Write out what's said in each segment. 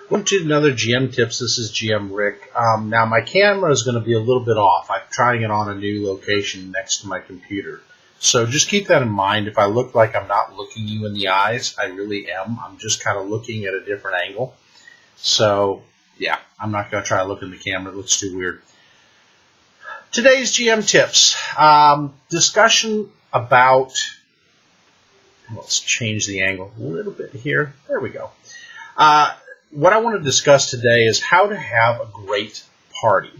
Welcome to another GM Tips. This is GM Rick. Now my camera is going to be a little bit off. I'm trying it on a new location next to my computer. So just keep that in mind. If I look like I'm not looking you in the eyes, I really am. I'm just kind of looking at a different angle. So yeah, I'm not going to try to look in the camera. It looks too weird. Today's GM Tips. Discussion about, let's change the angle a little bit here. There we go. What I want to discuss today is how to have a great party.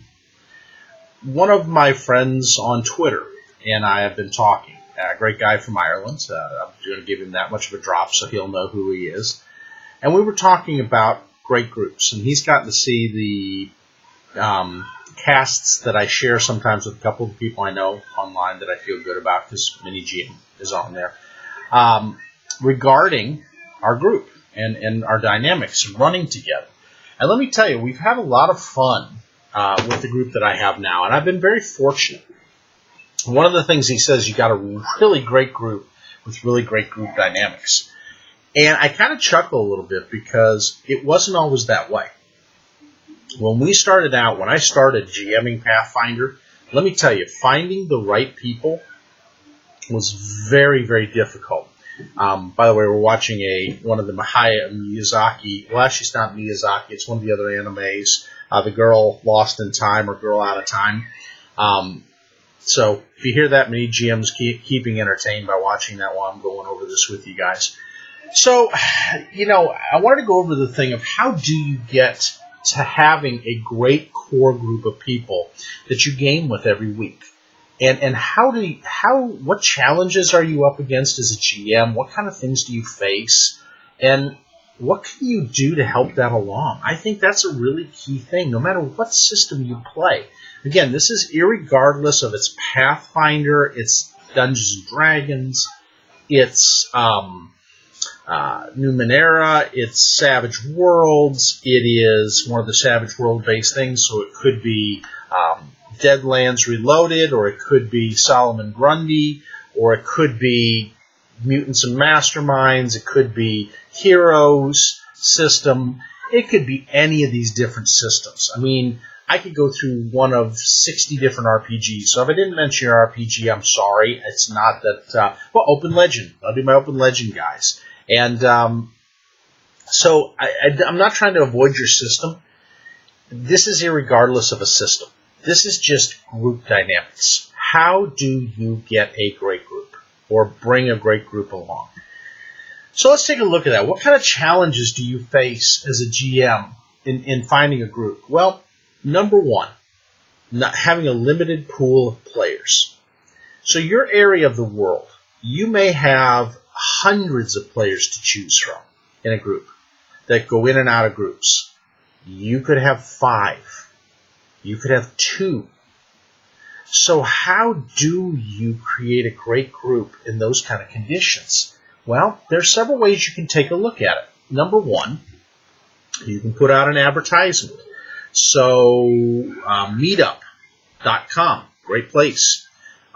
One of my friends on Twitter and I have been talking, a great guy from Ireland. I'm going to give him that much of a drop so he'll know who he is. And we were talking about great groups, and he's gotten to see the casts that I share sometimes with a couple of people I know online that I feel good about because Mini GM is on there, regarding our group and our dynamics running together. And let me tell you, we've had a lot of fun with the group that I have now, and I've been very fortunate. One of the things he says, you got a really great group with really great group dynamics. And I kind of chuckle a little bit because it wasn't always that way. When we started out, when I started GMing Pathfinder, let me tell you, finding the right people was very, very difficult. By the way, we're watching one of the Miyazaki. Well, actually, it's not Miyazaki. It's one of the other animes. The Girl Lost in Time or Girl Out of Time. So if you hear that, Mini GM's keeping entertained by watching that while I'm going over this with you guys. So, I wanted to go over the thing of how do you get to having a great core group of people that you game with every week. And what challenges are you up against as a GM? What kind of things do you face? And what can you do to help that along? I think that's a really key thing, no matter what system you play. Again, this is irregardless of its Pathfinder, it's Dungeons & Dragons, it's Numenera, it's Savage Worlds, it is one of the Savage World-based things, so it could be Deadlands Reloaded, or it could be Solomon Grundy, or it could be Mutants and Masterminds, it could be Heroes system, it could be any of these different systems. I mean, I could go through one of 60 different RPGs, so if I didn't mention your RPG, I'm sorry. It's not that, Open Legend. I'll do my Open Legend guys. And so I'm not trying to avoid your system. This is irregardless of a system. This is just group dynamics. How do you get a great group or bring a great group along? So let's take a look at that. What kind of challenges do you face as a GM in finding a group? Well, number one, not having a limited pool of players. So your area of the world, you may have hundreds of players to choose from in a group that go in and out of groups. You could have 5. You could have 2. So how do you create a great group in those kind of conditions? Well, there's several ways you can take a look at it. Number one, you can put out an advertisement. So meetup.com, great place.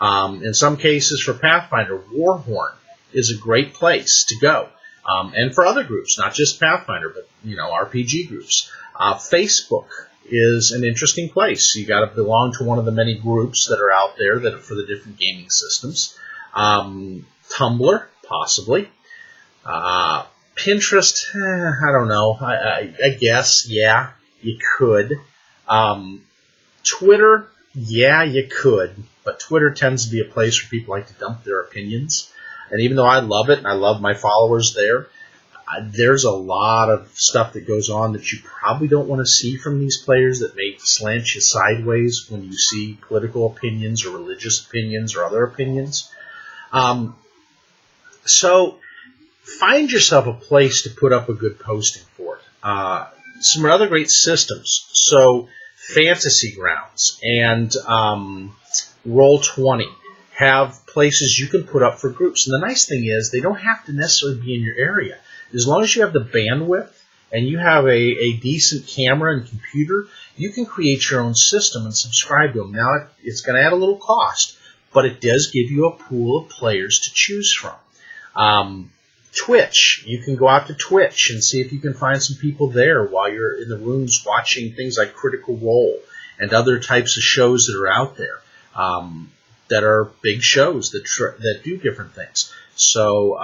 In some cases for Pathfinder, Warhorn is a great place to go. And for other groups, not just Pathfinder, but RPG groups. Facebook is an interesting place. You got to belong to one of the many groups that are out there that are for the different gaming systems. Tumblr, possibly. Pinterest, I don't know. I guess, yeah, you could. Twitter, yeah, you could. But Twitter tends to be a place where people like to dump their opinions. And even though I love it and I love my followers there, there's a lot of stuff that goes on that you probably don't want to see from these players that may slant you sideways when you see political opinions or religious opinions or other opinions. So find yourself a place to put up a good posting for it. Some other great systems. So Fantasy Grounds and Roll20 have places you can put up for groups. And the nice thing is they don't have to necessarily be in your area. As long as you have the bandwidth and you have a decent camera and computer, you can create your own system and subscribe to them. Now, it's going to add a little cost, but it does give you a pool of players to choose from. Twitch. You can go out to Twitch and see if you can find some people there while you're in the rooms watching things like Critical Role and other types of shows that are out there that are big shows that do different things. So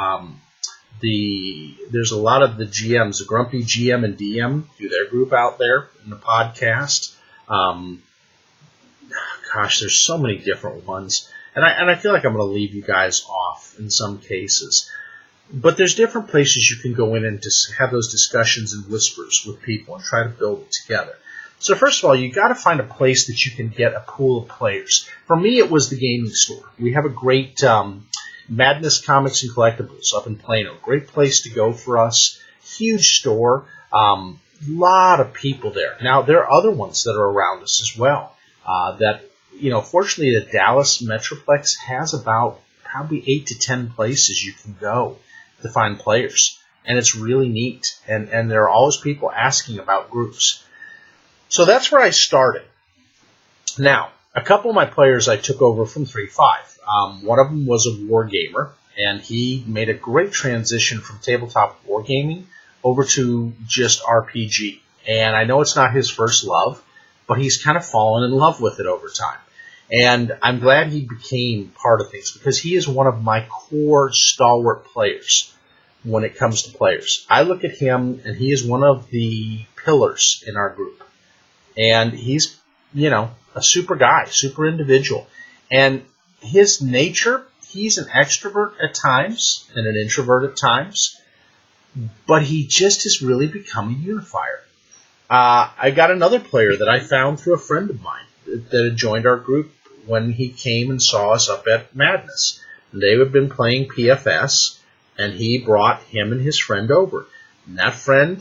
there's a lot of the GMs, the Grumpy GM and DM, do their group out there in the podcast. Gosh, there's so many different ones. And I feel like I'm going to leave you guys off in some cases. But there's different places you can go in and just have those discussions and whispers with people and try to build it together. So first of all, you got to find a place that you can get a pool of players. For me, it was the gaming store. We have a great Madness Comics and Collectibles up in Plano. Great place to go for us. Huge store. Lot of people there. Now, there are other ones that are around us as well. Fortunately, the Dallas Metroplex has about probably 8 to 10 places you can go to find players. And it's really neat. And there are always people asking about groups. So that's where I started. Now, a couple of my players I took over from 3.5. One of them was a war gamer, and he made a great transition from tabletop wargaming over to just RPG. And I know it's not his first love, but he's kind of fallen in love with it over time. And I'm glad he became part of things because he is one of my core stalwart players when it comes to players. I look at him, and he is one of the pillars in our group. And he's, a super guy, super individual. And his nature, he's an extrovert at times and an introvert at times, but he just has really become a unifier. I got another player that I found through a friend of mine that had joined our group when he came and saw us up at Madness. And they had been playing PFS, and he brought him and his friend over. And that friend,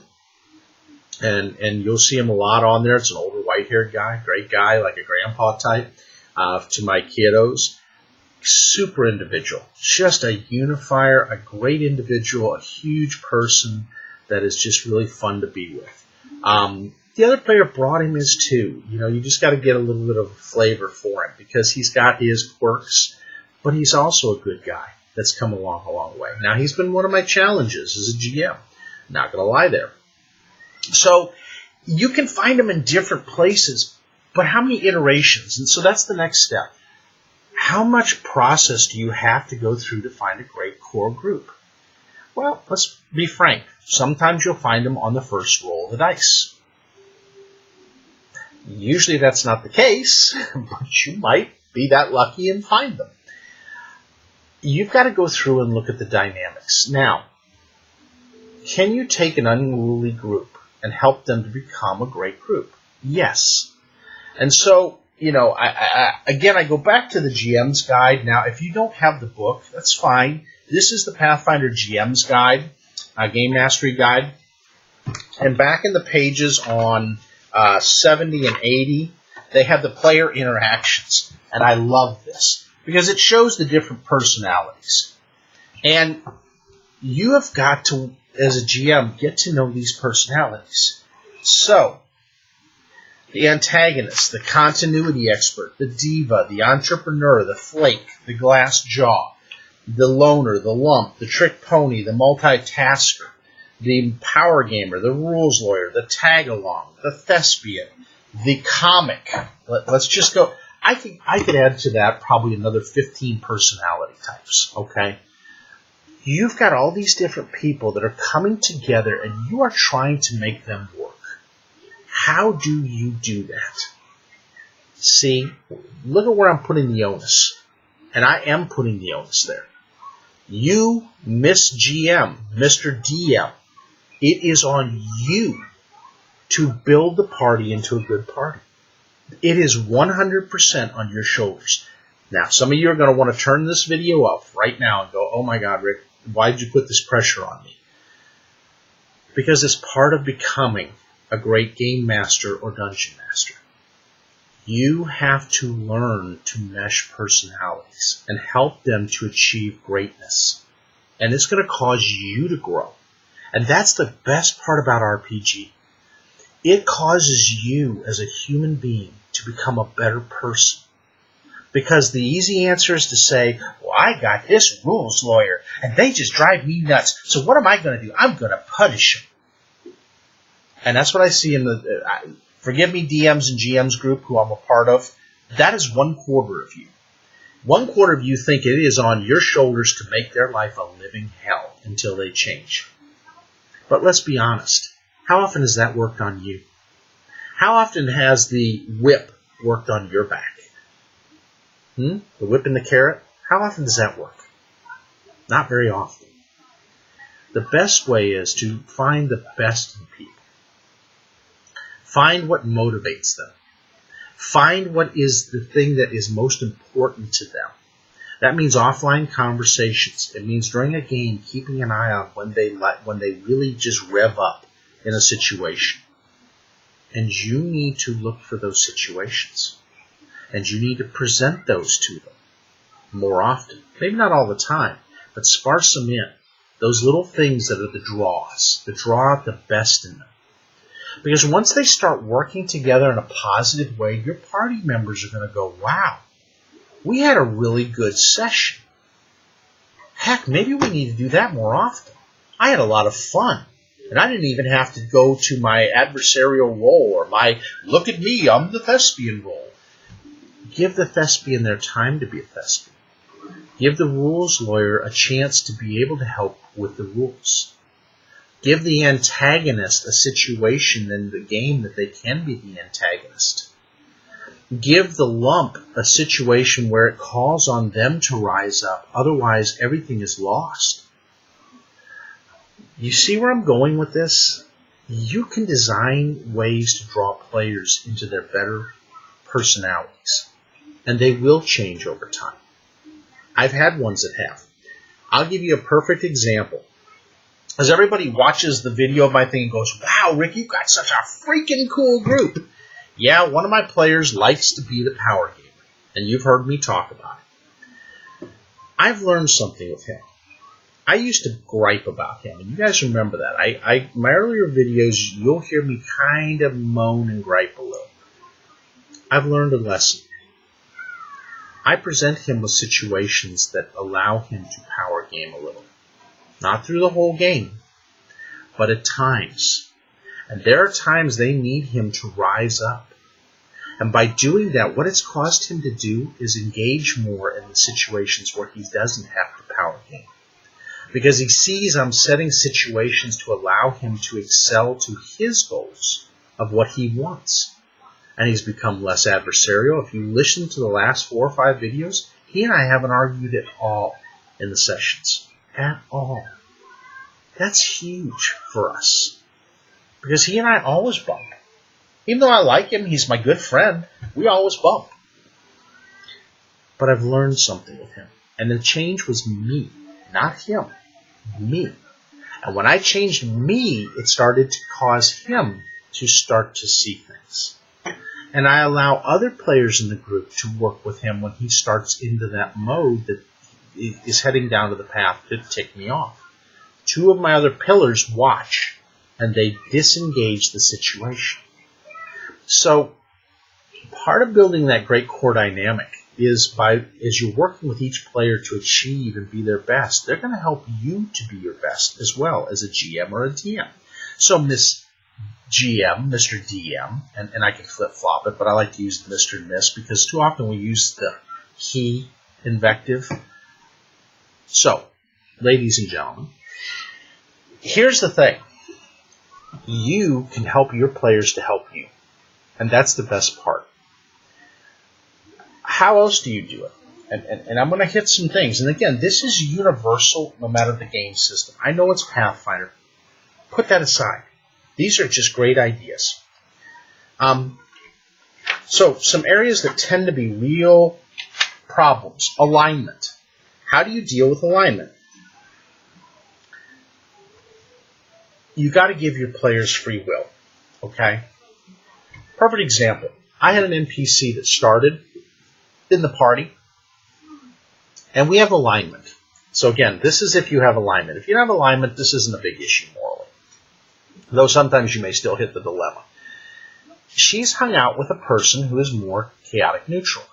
and you'll see him a lot on there. It's an older white-haired guy, great guy, like a grandpa type to my kiddos. Super individual, just a unifier, a great individual, a huge person that is just really fun to be with. The other player brought him his too. You just got to get a little bit of flavor for him because he's got his quirks, but he's also a good guy that's come along a long way. Now, he's been one of my challenges as a GM. Not going to lie there. So you can find them in different places, but how many iterations? And so that's the next step. How much process do you have to go through to find a great core group? Well, let's be frank. Sometimes you'll find them on the first roll of the dice. Usually that's not the case, but you might be that lucky and find them. You've got to go through and look at the dynamics. Now, can you take an unruly group and help them to become a great group? Yes. And so, I go back to the GM's Guide. Now, if you don't have the book, that's fine. This is the Pathfinder GM's Guide, Game Mastery Guide. And back in the pages on 70 and 80, they have the player interactions. And I love this because it shows the different personalities. And you have got to, as a GM, get to know these personalities. So, the antagonist, the continuity expert, the diva, the entrepreneur, the flake, the glass jaw, the loner, the lump, the trick pony, the multitasker, the power gamer, the rules lawyer, the tag-along, the thespian, the comic. Let's just go. I could add to that probably another 15 personality types, okay? You've got all these different people that are coming together, and you are trying to make them work. How do you do that? See, look at where I'm putting the onus. And I am putting the onus there. You, Miss GM, Mr. DM, it is on you to build the party into a good party. It is 100% on your shoulders. Now, some of you are going to want to turn this video off right now and go, oh my God, Rick, why did you put this pressure on me? Because it's part of becoming a great game master or dungeon master. You have to learn to mesh personalities and help them to achieve greatness. And it's going to cause you to grow. And that's the best part about RPG. It causes you as a human being to become a better person. Because the easy answer is to say, well, I got this rules lawyer, and they just drive me nuts. So what am I going to do? I'm going to punish them. And that's what I see in the, forgive me, DMs and GMs group, who I'm a part of. That is 1/4 of you. 1/4 of you think it is on your shoulders to make their life a living hell until they change. But let's be honest. How often has that worked on you? How often has the whip worked on your back? The whip and the carrot? How often does that work? Not very often. The best way is to find the best in people. Find what motivates them. Find what is the thing that is most important to them. That means offline conversations. It means during a game keeping an eye on when they really just rev up in a situation. And you need to look for those situations. And you need to present those to them more often. Maybe not all the time, but sparse them in. Those little things that are the draws, that draw out the best in them. Because once they start working together in a positive way, your party members are going to go, wow, we had a really good session. Heck, maybe we need to do that more often. I had a lot of fun. And I didn't even have to go to my adversarial role or my, look at me, I'm the thespian role. Give the thespian their time to be a thespian. Give the rules lawyer a chance to be able to help with the rules. Give the antagonist a situation in the game that they can be the antagonist. Give the lump a situation where it calls on them to rise up. Otherwise, everything is lost. You see where I'm going with this? You can design ways to draw players into their better personalities. And they will change over time. I've had ones that have. I'll give you a perfect example. As everybody watches the video of my thing and goes, wow, Rick, you've got such a freaking cool group. Yeah, one of my players likes to be the power gamer. And you've heard me talk about it. I've learned something with him. I used to gripe about him, and you guys remember that. My earlier videos, you'll hear me kind of moan and gripe a little. I've learned a lesson. I present him with situations that allow him to power game a little. Not through the whole game, but at times. And there are times they need him to rise up. And by doing that, what it's caused him to do is engage more in the situations where he doesn't have to power game. Because he sees I'm setting situations to allow him to excel to his goals of what he wants. And he's become less adversarial. If you listen to the last 4 or 5 videos, he and I haven't argued at all in the sessions. At all. That's huge for us. Because he and I always bump. Even though I like him, he's my good friend, we always bump. But I've learned something with him. And the change was me, not him. Me. And when I changed me, it started to cause him to start to see things. And I allow other players in the group to work with him when he starts into that mode that is heading down to the path to tick me off. 2 of my other pillars watch, and they disengage the situation. So part of building that great core dynamic is as you're working with each player to achieve and be their best, they're going to help you to be your best as well as a GM or a DM. So Miss GM, Mr. DM, and I can flip-flop it, but I like to use the Mr. and Miss because too often we use the he invective. So, ladies and gentlemen, here's the thing. You can help your players to help you, and that's the best part. How else do you do it? And I'm going to hit some things. And again, this is universal no matter the game system. I know it's Pathfinder. Put that aside. These are just great ideas. So some areas that tend to be real problems. Alignment. How do you deal with alignment? You got to give your players free will. Okay? Perfect example. I had an NPC that started in the party, and we have alignment. So again, this is if you have alignment. If you don't have alignment, this isn't a big issue morally. Though sometimes you may still hit the dilemma. She's hung out with a person who is more chaotic neutral.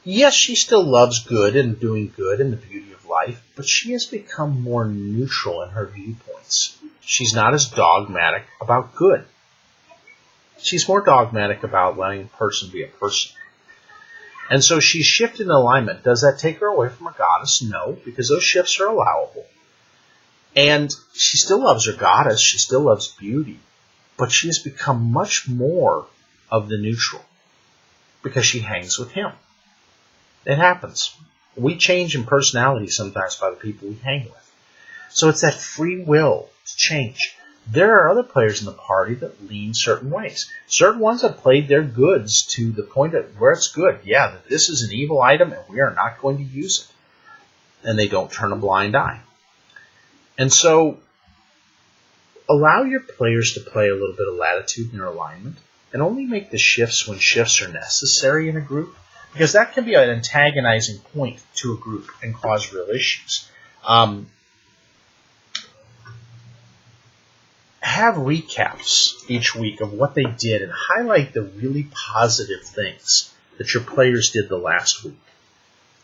Yes, she still loves good and doing good and the beauty of life, but she has become more neutral in her viewpoints. She's not as dogmatic about good. She's more dogmatic about letting a person be a person. And so she's shifted in alignment. Does that take her away from her goddess? No, because those shifts are allowable. And she still loves her goddess. She still loves beauty. But she has become much more of the neutral because she hangs with him. It happens. We change in personality sometimes by the people we hang with. So it's that free will to change. There are other players in the party that lean certain ways. Certain ones have played their goods to the point at where it's good. Yeah, that this is an evil item and we are not going to use it. And they don't turn a blind eye. And so allow your players to play a little bit of latitude in their alignment and only make the shifts when shifts are necessary in a group, because that can be an antagonizing point to a group and cause real issues. Have recaps each week of what they did and highlight the really positive things that your players did the last week.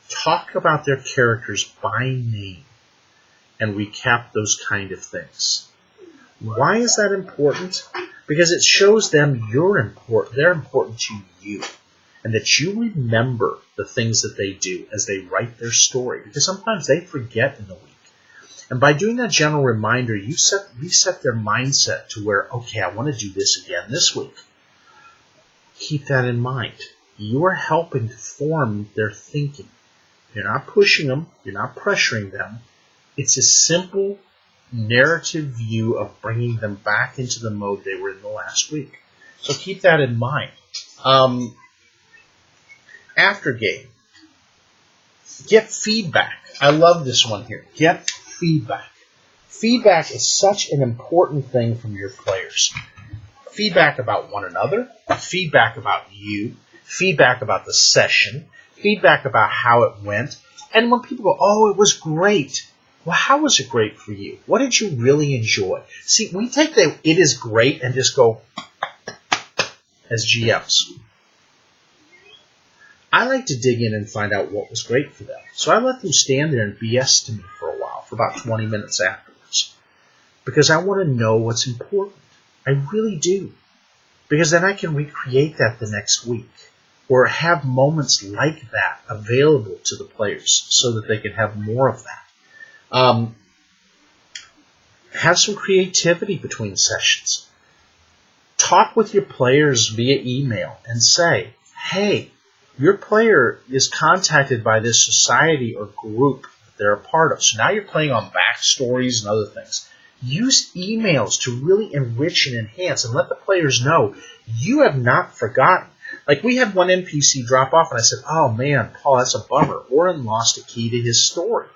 Talk about their characters by name and recap those kind of things. Why is that important? Because it shows them you're important, they're important to you, and that you remember the things that they do as they write their story, because sometimes they forget in the week. And by doing that general reminder, you reset their mindset to where, okay, I want to do this again this week. Keep that in mind. You are helping to form their thinking. You're not pushing them. You're not pressuring them. It's a simple narrative view of bringing them back into the mode they were in the last week. So keep that in mind. After game, get feedback. I love this one here. Get feedback. Feedback is such an important thing from your players. Feedback about one another, feedback about you, feedback about the session, feedback about how it went. And when people go, oh, it was great. Well, how was it great for you? What did you really enjoy? See, we take the it is great and just go as GMs. I like to dig in and find out what was great for them. So I let them stand there and BS to me for a while, for about 20 minutes afterwards. Because I want to know what's important. I really do. Because then I can recreate that the next week. Or have moments like that available to the players so that they can have more of that. Have some creativity between sessions. Talk with your players via email and say, hey, your player is contacted by this society or group that they're a part of. So now you're playing on backstories and other things. Use emails to really enrich and enhance and let the players know you have not forgotten. Like we had one NPC drop off and I said, oh man, Paul, that's a bummer. Oren lost a key to his story.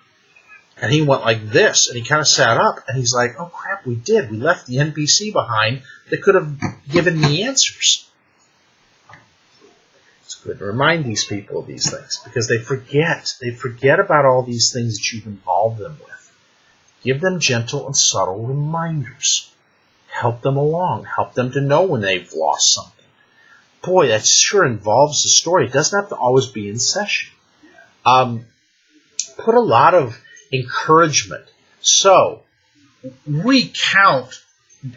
And he went like this, and he kind of sat up, and he's like, oh crap, we did. We left the NPC behind that could have given me answers. It's good to remind these people of these things, because they forget. They forget about all these things that you've involved them with. Give them gentle and subtle reminders. Help them along. Help them to know when they've lost something. Boy, that sure involves the story. It doesn't have to always be in session. Put a lot of encouragement. So, recount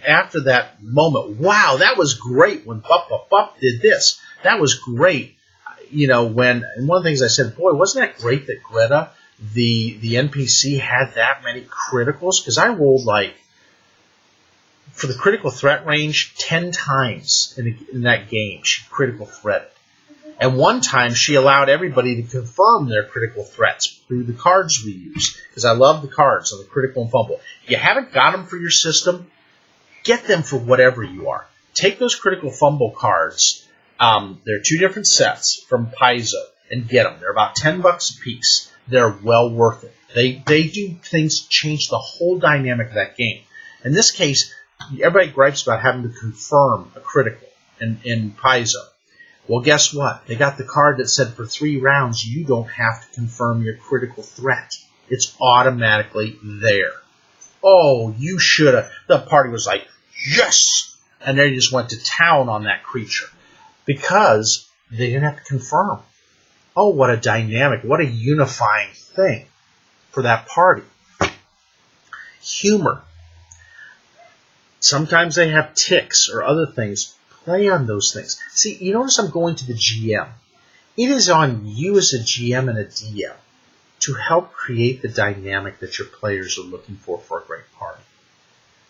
after that moment. Wow, that was great when Bup did this. That was great. You know, when, and one of the things I said, boy, wasn't that great that Greta, the NPC, had that many criticals? Because I rolled like, for the critical threat range, 10 times in that game she critical threated. And one time she allowed everybody to confirm their critical threats through the cards we use. Because I love the cards on the critical and fumble. If you haven't got them for your system, get them for whatever you are. Take those critical fumble cards. There are 2 different sets from Paizo and get them. They're about $10 a piece. They're well worth it. They do things to change the whole dynamic of that game. In this case, everybody gripes about having to confirm a critical in Paizo. Well, guess what? They got the card that said for 3 rounds, you don't have to confirm your critical threat. It's automatically there. Oh, you should have. The party was like, yes! And they just went to town on that creature. Because they didn't have to confirm. Oh, what a dynamic, what a unifying thing for that party. Humor. Sometimes they have tics or other things. Play on those things. See, you notice I'm going to the GM. It is on you as a GM and a DM to help create the dynamic that your players are looking for a great party.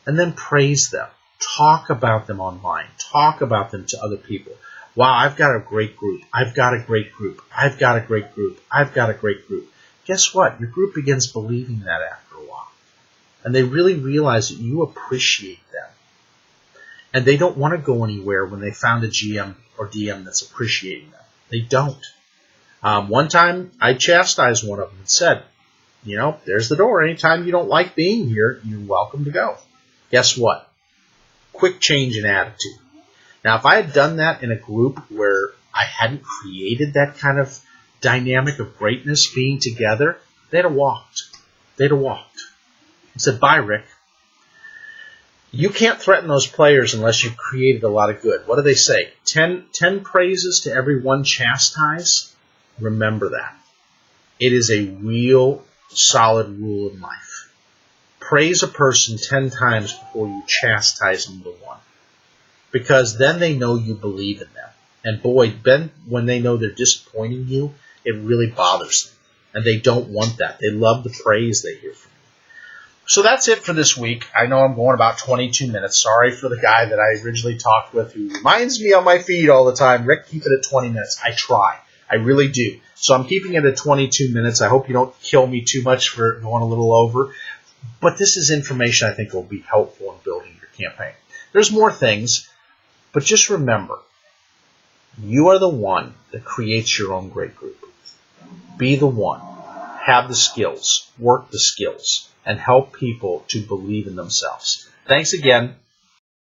And then praise them. Talk about them online. Talk about them to other people. Wow, I've got a great group. I've got a great group. I've got a great group. I've got a great group. Guess what? Your group begins believing that after a while. And they really realize that you appreciate them. And they don't want to go anywhere when they found a GM or DM that's appreciating them. They don't. One time, I chastised one of them and said, there's the door. Anytime you don't like being here, you're welcome to go. Guess what? Quick change in attitude. Now, if I had done that in a group where I hadn't created that kind of dynamic of greatness being together, they'd have walked. They'd have walked. I said, bye, Rick. You can't threaten those players unless you've created a lot of good. What do they say? 10 praises to every one chastise? Remember that. It is a real solid rule in life. Praise a person 10 times before you chastise them to one. Because then they know you believe in them. And boy, then when they know they're disappointing you, it really bothers them. And they don't want that. They love the praise they hear from you. So that's it for this week. I know I'm going about 22 minutes. Sorry for the guy that I originally talked with who reminds me on my feed all the time, Rick, keep it at 20 minutes. I try. I really do. So I'm keeping it at 22 minutes. I hope you don't kill me too much for going a little over. But this is information I think will be helpful in building your campaign. There's more things, but just remember, you are the one that creates your own great group. Be the one. Have the skills. Work the skills. And help people to believe in themselves. Thanks again.